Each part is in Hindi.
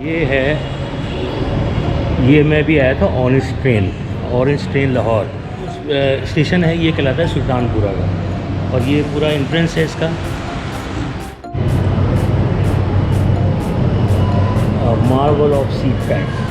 ये है, ये मैं भी आया था ऑरेंज ट्रेन लाहौर स्टेशन है, ये कहलाता है सुल्तानपुरा का। और ये पूरा एंट्रेंस है इसका, मार्वल ऑफ सीट पैक।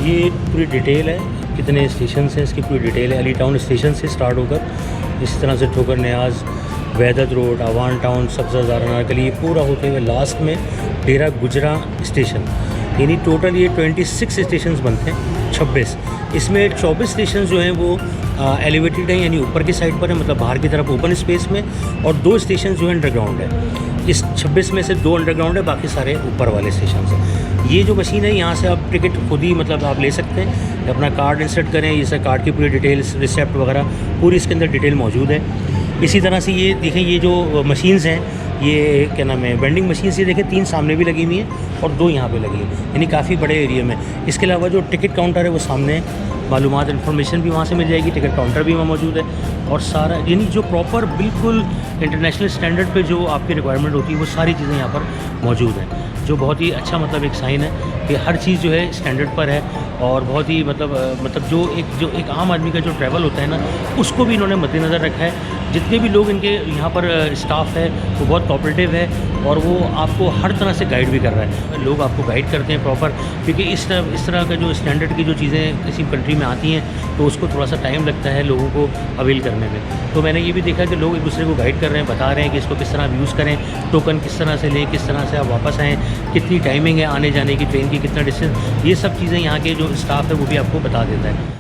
ये पूरी डिटेल है, कितने स्टेशन हैं इसकी पूरी डिटेल है। अली टाउन स्टेशन से स्टार्ट होकर इस तरह से ठोकर न्याज, वैदत रोड, अवान टाउन, सब्ज़ाज़ार, अनारकली, ये पूरा होते हुए लास्ट में डेरा गुजरा स्टेशन। यानी टोटल ये 26 स्टेशन बनते हैं, 26। इसमें 24 स्टेशन जो हैं वो एलिवेटेड हैं, यानी ऊपर की साइड पर है, मतलब बाहर की तरफ ओपन स्पेस में, और 2 स्टेशन जो है अंडरग्राउंड है। इस 26 में से 2 अंडरग्राउंड है, बाकी सारे ऊपर वाले स्टेशन हैं। ये जो मशीन है, यहाँ से आप टिकट खुद ही मतलब आप ले सकते हैं, अपना कार्ड इंसर्ट करें, जैसे कार्ड की पूरी डिटेल्स, रिसिप्ट वगैरह पूरी इसके अंदर डिटेल मौजूद है। इसी तरह से ये देखें, ये जो मशीन्स हैं, ये क्या नाम है, वेंडिंग मशीन्स, ये देखें 3 सामने भी लगी हुई हैं और 2 यहाँ पे लगी हैं, यानी काफ़ी बड़े एरिया में। इसके अलावा जो टिकट काउंटर है वो सामने है, मालूमात इन्फॉर्मेशन भी वहाँ से मिल जाएगी, टिकट काउंटर भी वहाँ मौजूद है, और सारा यानी जो प्रॉपर बिल्कुल इंटरनेशनल स्टैंडर्ड पे जो आपकी रिक्वायरमेंट होती है वो सारी चीज़ें यहाँ पर मौजूद हैं, जो बहुत ही अच्छा मतलब एक साइन है कि हर चीज़ जो है स्टैंडर्ड पर है। और बहुत ही मतलब जो एक आम आदमी का जो ट्रैवल होता है ना, उसको भी इन्होंने मद्देनज़र रखा है। जितने भी लोग इनके यहाँ पर स्टाफ है वो बहुत कोऑपरेटिव है, और वो आपको हर तरह से गाइड भी कर रहा है। लोग आपको गाइड करते हैं प्रॉपर, क्योंकि इस तरह का जो स्टैंडर्ड की जो चीज़ें किसी कंट्री में आती हैं तो उसको थोड़ा सा टाइम लगता है लोगों को अवेल करने में। तो मैंने ये भी देखा कि लोग एक दूसरे को गाइड कर रहे हैं, बता रहे हैं कि इसको किस तरह आप यूज़ करें, टोकन किस तरह से लें, किस तरह से आप वापस आएँ, कितनी टाइमिंग है आने जाने की, ट्रेन की कितना डिस्टेंस, ये सब चीज़ें यहाँ के जो स्टाफ है वो भी आपको बता देता है।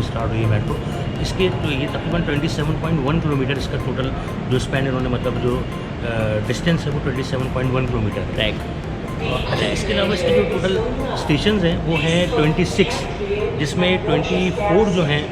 स्टार्ट हुई है मेट्रो, इसके तो ये तकरीबन 27.1 किलोमीटर इसका टोटल जो स्पैन इन्होंने मतलब जो डिस्टेंस है वो 27.1 किलोमीटर ट्रैक। अच्छा, इसके अलावा इसके जो टोटल स्टेशन हैं वो हैं 26, जिसमें 24 जो हैं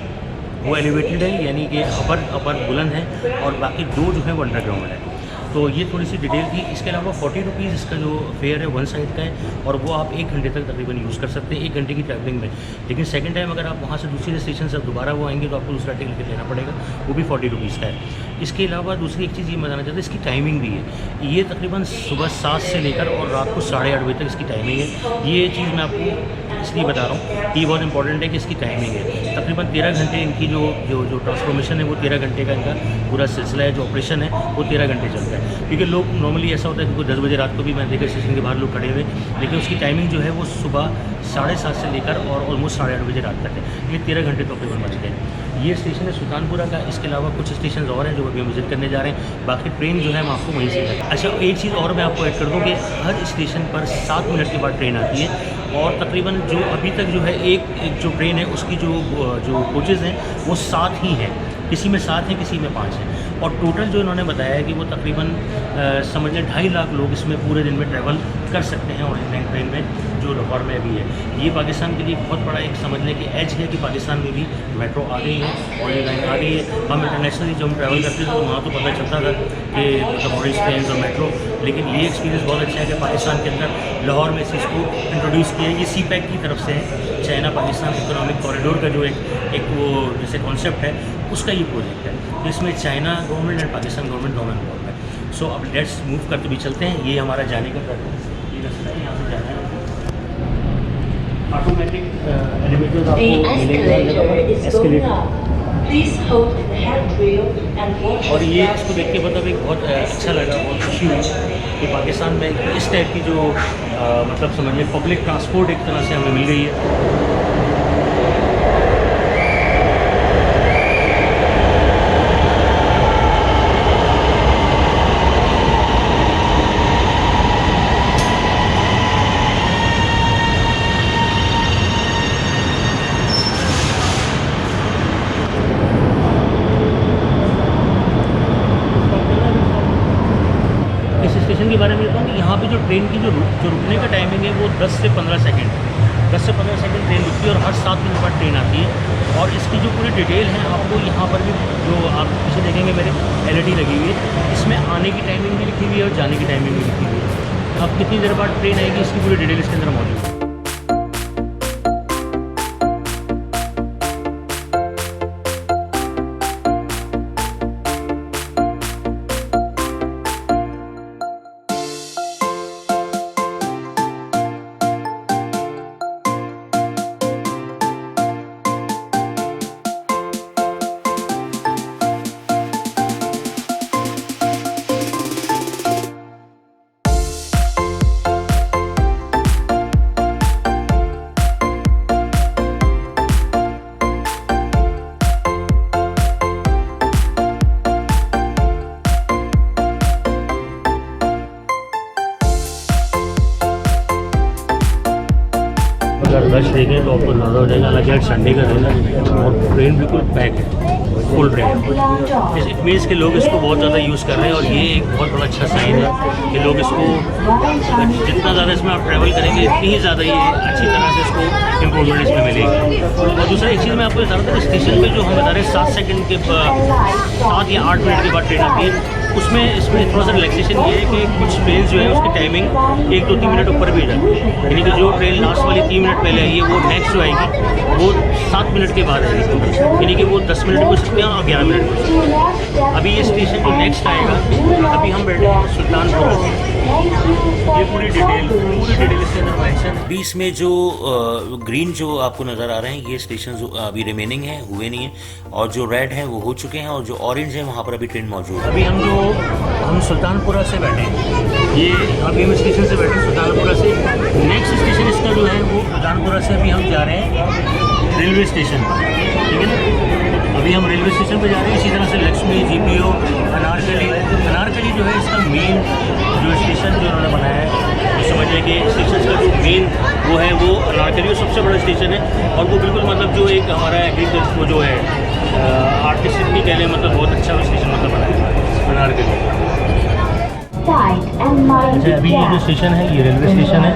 वो एलिवेटेड है, यानी कि अपर बुलंद हैं, और बाकी 2 जो हैं वो अंडरग्राउंड है। तो ये थोड़ी सी डिटेल थी। इसके अलावा 40 रुपीज़ इसका जो फेयर है 1 साइड का है, और वो आप 1 घंटे तक तकरीबन यूज़ कर सकते हैं, 1 घंटे की ट्रैवलिंग में। लेकिन सेकंड टाइम अगर आप वहाँ से दूसरे स्टेशन से दोबारा वो आएंगे तो आपको दूसरा टिकट लेना पड़ेगा, वो भी 40 रुपीज़ का है। इसके अलावा दूसरी एक चीज़ ये बताना चाहता हूँ, इसकी टाइमिंग भी है। ये तकरीबन सुबह 7 से लेकर और रात को 8:30 बजे तक इसकी टाइमिंग है। ये चीज़ मैं आपको इसलिए बता रहा हूँ कि ये बहुत इंपॉर्टेंट है कि इसकी टाइमिंग है। तकरीबन 13 घंटे इनकी जो ट्रांसफॉर्मेशन है वो 13 घंटे का इनका पूरा सिलसिला है, जो ऑपरेशन है वो 13 घंटे चलता है। क्योंकि लोग नॉर्मली ऐसा होता है कि 10 बजे रात को भी मैं देखा स्टेशन के बाहर लोग खड़े हुए, लेकिन उसकी टाइमिंग जो है वो सुबह 7:30 से लेकर और ऑलमोस्ट 8:30 बजे रात तक है। ये 13 घंटे तकरीबन बच गए। ये स्टेशन है सुल्तानपुरा का। इसके अलावा कुछ स्टेशन और हैं जो अभी हम विजिट करने जा रहे हैं, बाकी ट्रेन जो है हम आपको वहीं से है। अच्छा, एक चीज़ और मैं आपको ऐड कर दूँ कि हर स्टेशन पर 7 मिनट के बाद ट्रेन आती है, और तकरीबन जो अभी तक जो है एक जो ट्रेन है उसकी जो कोचेज़ हैं वो 7 ही हैं, किसी में 7 हैं, किसी में 5 हैं। और टोटल जो इन्होंने बताया है कि वो तकरीबन समझ लें 2.5 लाख लोग इसमें पूरे दिन में ट्रैवल कर सकते हैं ऑरिजिनल ट्रेन में, जो लाहौर में अभी है, ये पाकिस्तान के लिए बहुत बड़ा एक समझ लें कि एज है कि पाकिस्तान में भी मेट्रो आ गई है, ऑरेंज लाइन आ गई है। हम इंटरनेशनली जब हम ट्रैवल करते थे तो वहाँ तो पता चलता था कि मतलब ऑरेंज ट्रेन और मेट्रो, लेकिन ये एक्सपीरियंस बहुत अच्छा है कि पाकिस्तान के अंदर लाहौर में इस चीज़ को इंट्रोड्यूस किया है। ये सी पैक की तरफ से है, चाइना पाकिस्तान इकोनॉमिक कॉरिडोर का जो एक वो जैसे कॉन्सेप्ट है उसका ये प्रोजेक्ट है। तो इसमें China government and Pakistan government दोनों इन्वॉल्व है। सो अब लेट्स मूव करते भी चलते हैं। ये हमारा जाने का पैटर्न, ये रास्ता है, यहाँ से जाना है। ऑटोमेटिक एलिवेटर्स आपको मिलेगा, और ये इसको देख के मतलब एक बहुत अच्छा लगा, बहुत खुशी हुई कि पाकिस्तान में इस टाइप की जो मतलब समझिए पब्लिक ट्रांसपोर्ट एक तरह से हमें मिल गई है। स्टेशन के बारे में बताऊँ कि यहाँ पे जो ट्रेन की जो रुकने का टाइमिंग है वो 10 से 15 सेकंड ट्रेन रुकती है और हर 7 मिनट बाद ट्रेन आती है। और इसकी जो पूरी डिटेल है आपको यहाँ पर भी जो आप पीछे देखेंगे मेरे LED लगी हुई है, इसमें आने की टाइमिंग भी लिखी हुई है और जाने की टाइमिंग भी लिखी हुई है। अब कितनी देर बाद ट्रेन आएगी इसकी पूरी डिटेल इसके अंदर मौजूद है। अगर रश देखें तो आपको नज़र हो जाएगा, हालांकि आज संडे का दिन है और ट्रेन बिल्कुल पैक है, फुल ट्रेन। इट मीन्स कि लोग इसको बहुत ज़्यादा यूज़ कर रहे हैं और ये एक बहुत बड़ा अच्छा साइन है कि लोग इसको जितना ज़्यादा इसमें आप ट्रैवल करेंगे इतनी ही ज़्यादा ये अच्छी तरह से इसको इम्प्रूवमेंट इसमें मिलेगी। और दूसरा एक चीज़ मैं आपको बता रहा था, स्टेशन पर जो हम बता रहे हैं 7 सेकंड के 7 या 8 मिनट के बाद ट्रेन आती है, उसमें इसमें थोड़ा सा रिलैक्सेशन ये है कि कुछ ट्रेन जो है उसकी टाइमिंग 1, 2, 3 मिनट ऊपर भी हो जाती है। यानी कि जो ट्रेन लास्ट वाली 3 मिनट पहले आई है वो नेक्स्ट जो आएगी वो 7 मिनट के बाद आएगी, यानी कि वो 10 मिनट हो सकते हैं और 11 मिनट हो सकते हैं। अभी ये स्टेशन जो नेक्स्ट आएगा, अभी हम बैठे हैं सुल्तानपुर। ये पूरी डिटेल इसके अंदर मेंशन। अभी इसमें जो ग्रीन जो आपको नज़र आ रहे हैं ये स्टेशन अभी रिमेनिंग है, हुए नहीं है, और जो रेड है वो हो चुके हैं, और जो ऑरेंज है वहाँ पर अभी ट्रेन मौजूद है। अभी हम सुल्तानपुरा से बैठे हैं, ये अभी हम स्टेशन से बैठे हैं सुल्तानपुरा से। नेक्स्ट स्टेशन इसका जो है वो सुल्तानपुरा से अभी हम जा रहे हैं रेलवे स्टेशन, ठीक है ना। अभी हम रेलवे स्टेशन पे जा रहे हैं। इसी तरह से लक्ष्मी, GPO, अनारकली जो है इसका मेन जो स्टेशन जो उन्होंने बनाया है, तो समझिए कि स्टेशन का जो मेन वो है वो अनारकली सबसे बड़ा स्टेशन है। और वो बिल्कुल मतलब जो एक हमारा एग्रीकल्चर वो जो है आर्टिस्टिक भी कह लें, मतलब बहुत अच्छा स्टेशन मतलब बनाया है अनारकली। अच्छा, अभी ये जो स्टेशन है ये रेलवे स्टेशन है,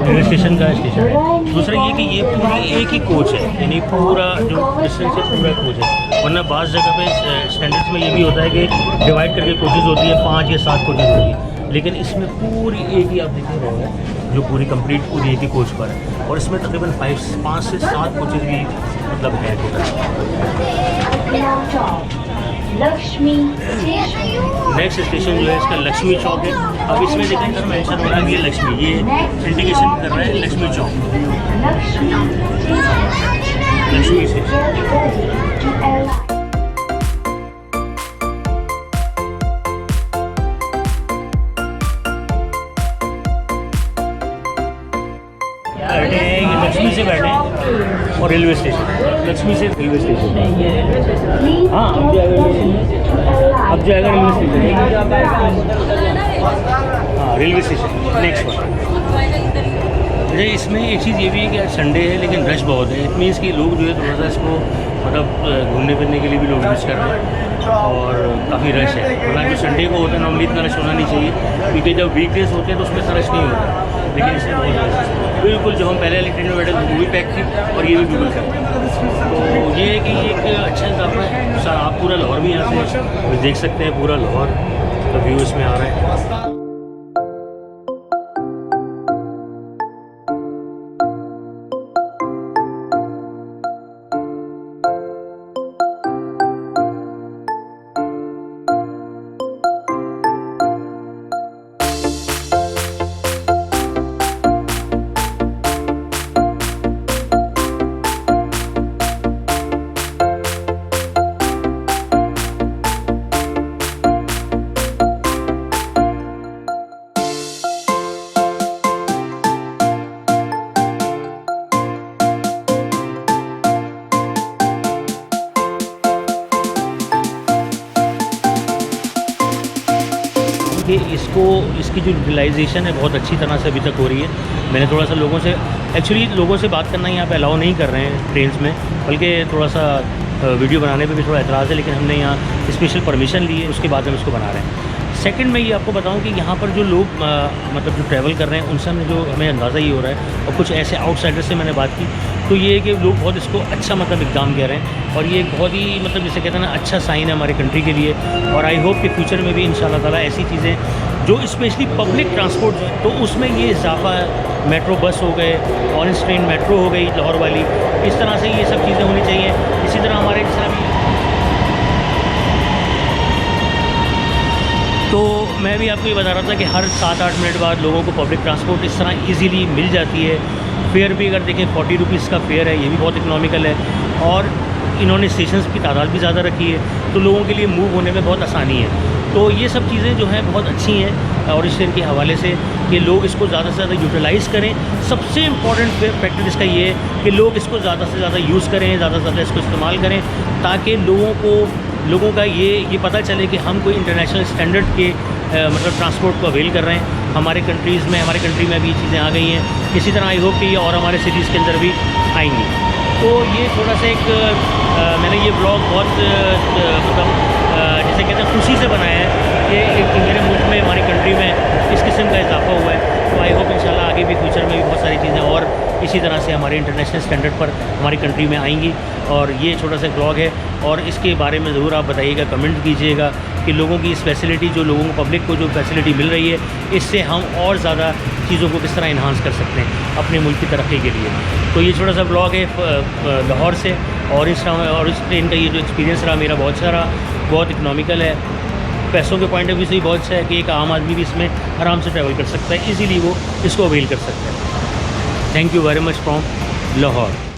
रेलवे स्टेशन का स्टेशन है। दूसरा ये कि ये पूरी एक ही कोच है, यानी पूरा जो डिस्टेंस है पूरा कोच है। वरना बाज़ जगह पे स्टैंडर्ड्स में ये भी होता है कि डिवाइड करके कोचेज़ होती है, 5 या 7 कोचेज़ होती है, लेकिन इसमें पूरी एक ही आप देखें रहेंगे जो पूरी कंप्लीट पूरी एक ही कोच पर है। और इसमें तकरीबन 5 से 7 कोचेज़ भी मतलब है टोटल। नेक्स्ट स्टेशन जो है इसका लक्ष्मी चौक है। अब इसमें देखिए सर मेंशन हो रहा है ये लक्ष्मी, ये इंडिकेशन कर रहा है लक्ष्मी चौक, लक्ष्मी स्टेशन। बैठे हैं ये लक्ष्मी से बैठे हैं और रेलवे स्टेशन, लक्ष्मी से रेलवे स्टेशन। हाँ अब जाएगा रेलवे स्टेशन। हाँ रेलवे स्टेशन नेक्स्ट वन। अच्छा, इसमें एक चीज़ ये भी है कि आज संडे है लेकिन रश बहुत है। इट मीन्स कि लोग जो है थोड़ा सा इसको मतलब घूमने फिरने के लिए भी लोग यूज़ कर रहे हैं और काफ़ी रश है। हालांकि संडे को होता है नॉर्मली इतना रश होना नहीं चाहिए, क्योंकि जब वीकडेज होते हैं तो उसमें इतना रश नहीं होता। लेकिन इसमें बहुत बिल्कुल जो हम पहले वाली ट्रेन में बैठे थे वो भी पैक थी और ये भी बिल्कुल पैक। तो ये है कि एक अच्छा इजाफा है सर। आप पूरा लाहौर भी यहाँ से देख सकते हैं, पूरा लाहौर का व्यू इसमें आ रहा है। कि इसकी जो यूटिलाइजेशन है बहुत अच्छी तरह से अभी तक हो रही है। मैंने थोड़ा सा लोगों से बात करना यहाँ पे अलाउ नहीं कर रहे हैं ट्रेन्स में, बल्कि थोड़ा सा वीडियो बनाने पे भी थोड़ा एतराज़ है, लेकिन हमने यहाँ स्पेशल परमिशन ली है, उसके बाद हम इसको बना रहे हैं। सेकंड में ये आपको बताऊं कि यहाँ पर जो लोग मतलब जो ट्रैवल कर रहे हैं उनसे हमें अंदाज़ा ये हो रहा है, और कुछ ऐसे आउटसाइडर से मैंने बात की तो ये है कि लोग बहुत इसको अच्छा मतलब इक़दाम कह रहे हैं, और ये एक बहुत ही मतलब जिसे कहते हैं ना अच्छा साइन है हमारे कंट्री के लिए। और आई होप कि फ्यूचर में भी इंशाल्लाह ताला ऐसी चीज़ें जो स्पेशली पब्लिक ट्रांसपोर्ट है तो उसमें ये इजाफा है। मेट्रो बस हो गए, ऑरेंज ट्रेन मेट्रो हो गई लाहौर वाली, इस तरह से ये सब चीज़ें होनी चाहिए। इसी तरह हमारे तो मैं भी आपको ये बता रहा था कि हर 7-8 मिनट बाद लोगों को पब्लिक ट्रांसपोर्ट इस तरह इजीली मिल जाती है। फेयर भी अगर देखें 40 रुपीज़ का फेयर है, ये भी बहुत इकनॉमिकल है, और इन्होंने स्टेशंस की तादाद भी ज़्यादा रखी है, तो लोगों के लिए मूव होने में बहुत आसानी है। तो ये सब चीज़ें जो हैं बहुत अच्छी हैं और इस ट्रेन के हवाले से कि लोग इसको ज़्यादा से ज़्यादा यूटिलाइज़ करें। सबसे इम्पॉर्टेंट फैक्टर इसका ये है कि लोग इसको ज़्यादा से ज़्यादा यूज़ करें, ज़्यादा से ज़्यादा इसको इस्तेमाल करें, ताकि लोगों का ये पता चले कि हम कोई इंटरनेशनल स्टैंडर्ड के मतलब ट्रांसपोर्ट को अवेल कर रहे हैं। हमारे कंट्री में भी ये चीज़ें आ गई हैं। इसी तरह आई होप कि ये और हमारे सिटीज़ के अंदर भी आएंगी। तो ये थोड़ा सा एक मैंने ये ब्लॉग बहुत मतलब जैसे कहते हैं खुशी से बनाया है कि मेरे मुल्क में हमारी कंट्री में इस किस्म का इजाफा हुआ है। तो आई होप इंशाल्लाह आगे भी फ्यूचर में भी बहुत सारी चीज़ें और इसी तरह से हमारे इंटरनेशनल स्टैंडर्ड पर हमारी कंट्री में आएंगी। और ये छोटा सा ब्लॉग है, और इसके बारे में ज़रूर आप बताइएगा, कमेंट कीजिएगा कि लोगों की इस फैसिलिटी जो लोगों को पब्लिक को जो फैसिलिटी मिल रही है, इससे हम और ज़्यादा चीज़ों को किस तरह इन्हांस कर सकते हैं अपने मुल्क की तरक्की के लिए। तो ये छोटा सा ब्लॉग है लाहौर से, और इस ट्रेन का ये जो एक्सपीरियंस रहा मेरा बहुत सारा, बहुत इकनॉमिकल है। पैसों के पॉइंट ऑफ व्यू से भी बहुत अच्छा है कि एक आम आदमी भी इसमें आराम से ट्रैवल कर सकता है, इजीली वो इसको अवेल कर सकता है। Thank you very much from Lahore.